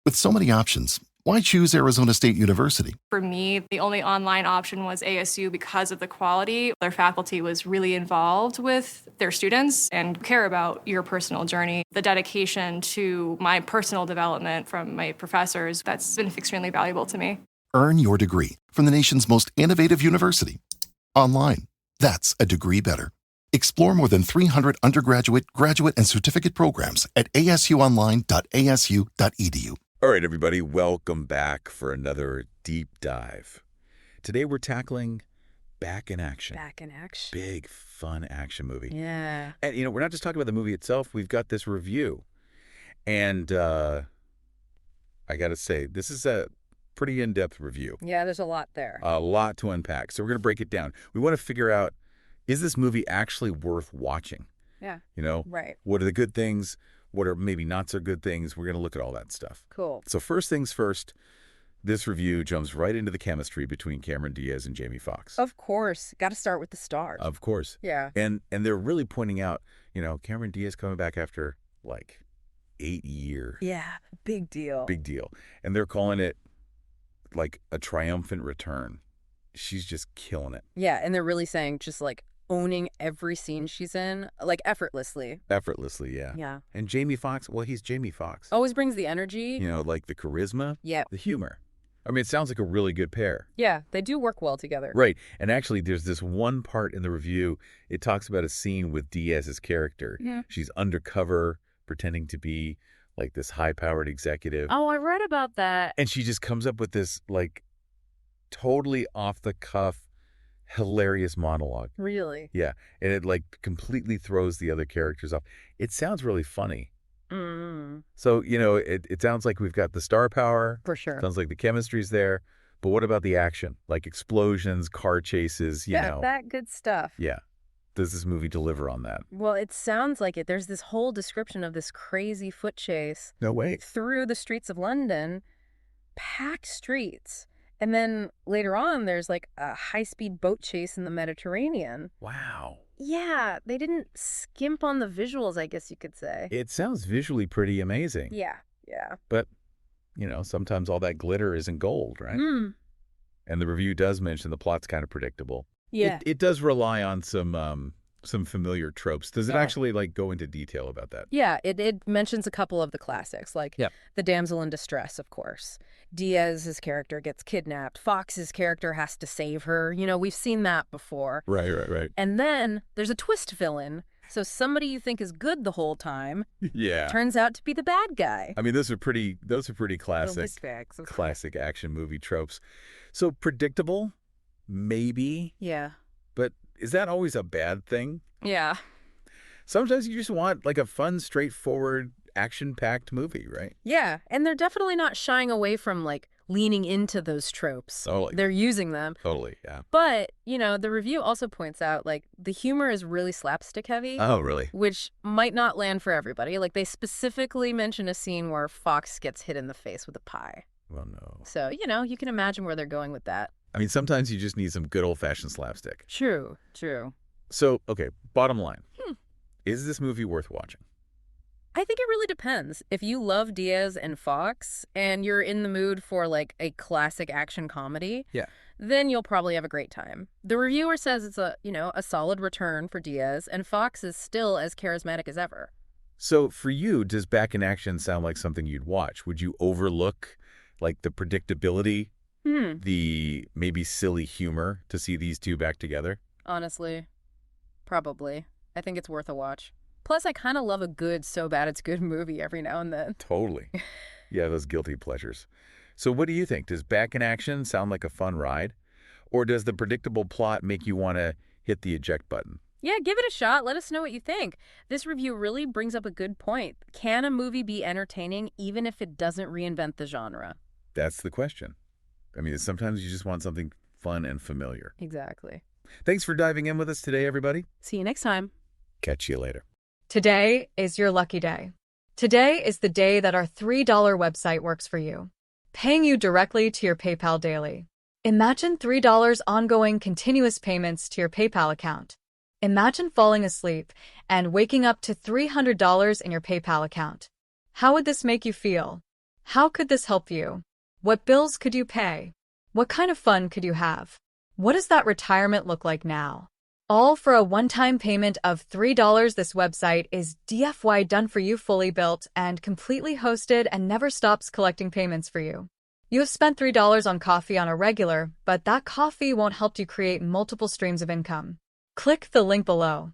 With so many options, why choose Arizona State University? For me, the only online option was ASU because of the quality. Their faculty was really involved with their students and care about your personal journey. The dedication to my personal development from my professors, that's been extremely valuable to me. Earn your degree from the nation's most innovative university. Online. That's a degree better. Explore more than 300 undergraduate, graduate, and certificate programs at asuonline.asu.edu. All right, everybody, welcome back for another deep dive. Today we're tackling Back in Action. Back in Action. Big, fun action movie. Yeah. And, we're not just talking about the movie itself. We've got this review. And I got to say, this is a pretty in-depth review. Yeah, there's a lot there. A lot to unpack. So we're going to break it down. We want to figure out, is this movie actually worth watching? Yeah. Right. What are the good things? What are maybe not so good things? We're going to look at all that stuff. Cool. So first things first, this review jumps right into the chemistry between Cameron Diaz and Jamie Foxx. Of course. Got to start with the stars. Of course. Yeah. And they're really pointing out, Cameron Diaz coming back after like 8 years. Yeah. Big deal. Big deal. And they're calling it like a triumphant return. She's just killing it. Yeah. And they're really saying just like owning every scene she's in, like effortlessly. Effortlessly, yeah. Yeah. And Jamie Foxx, well, he's Jamie Foxx. Always brings the energy. Like the charisma. Yeah. The humor. I mean, it sounds like a really good pair. Yeah, they do work well together. Right. And actually, there's this one part in the review, it talks about a scene with Diaz's character. Yeah. She's undercover, pretending to be like this high-powered executive. Oh, I read about that. And she just comes up with this like totally off-the-cuff, hilarious monologue. Really? Yeah. And it like completely throws the other characters off. It sounds really funny. Mm. So, it sounds like we've got the star power. For sure. Sounds like the chemistry's there. But what about the action? Like explosions, car chases, that good stuff. Yeah. Does this movie deliver on that? Well, it sounds like it. There's this whole description of this crazy foot chase. No way. Through the streets of London, packed streets. And then later on, there's like a high-speed boat chase in the Mediterranean. Wow. Yeah, they didn't skimp on the visuals, I guess you could say. It sounds visually pretty amazing. Yeah. But, sometimes all that glitter isn't gold, right? Mm. And the review does mention the plot's kind of predictable. Yeah. It does rely on some familiar tropes. Does it actually like go into detail about that? Yeah, it mentions a couple of the classics, like the damsel in distress, of course. Diaz's character gets kidnapped. Fox's character has to save her. We've seen that before. Right. And then there's a twist villain. So somebody you think is good the whole time turns out to be the bad guy. I mean, those are pretty classic action movie tropes. So predictable, maybe. Yeah. But is that always a bad thing? Yeah. Sometimes you just want like a fun, straightforward, action-packed movie, right? Yeah, and they're definitely not shying away from like leaning into those tropes. Totally. They're using them. Totally, yeah. But, the review also points out like the humor is really slapstick heavy. Oh, really? Which might not land for everybody. Like they specifically mention a scene where Fox gets hit in the face with a pie. Well, no. So, you can imagine where they're going with that. I mean, sometimes you just need some good old-fashioned slapstick. True. So, okay, bottom line. Is this movie worth watching? I think it really depends. If you love Diaz and Foxx and you're in the mood for like a classic action comedy, then you'll probably have a great time. The reviewer says it's a solid return for Diaz, and Foxx is still as charismatic as ever. So for you, does Back in Action sound like something you'd watch? Would you overlook like the predictability, the maybe silly humor to see these two back together? Honestly, probably. I think it's worth a watch. Plus, I kind of love a good so bad it's good movie every now and then. Totally. Yeah, those guilty pleasures. So what do you think? Does Back in Action sound like a fun ride? Or does the predictable plot make you want to hit the eject button? Yeah, give it a shot. Let us know what you think. This review really brings up a good point. Can a movie be entertaining even if it doesn't reinvent the genre? That's the question. I mean, sometimes you just want something fun and familiar. Exactly. Thanks for diving in with us today, everybody. See you next time. Catch you later. Today is your lucky day. Today is the day that our $3 website works for you, paying you directly to your PayPal daily. Imagine $3 ongoing continuous payments to your PayPal account. Imagine falling asleep and waking up to $300 in your PayPal account. How would this make you feel? How could this help you? What bills could you pay? What kind of fun could you have? What does that retirement look like now? All for a one-time payment of $3. This website is DFY done for you, fully built and completely hosted, and never stops collecting payments for you. You have spent $3 on coffee on a regular, but that coffee won't help you create multiple streams of income. Click the link below.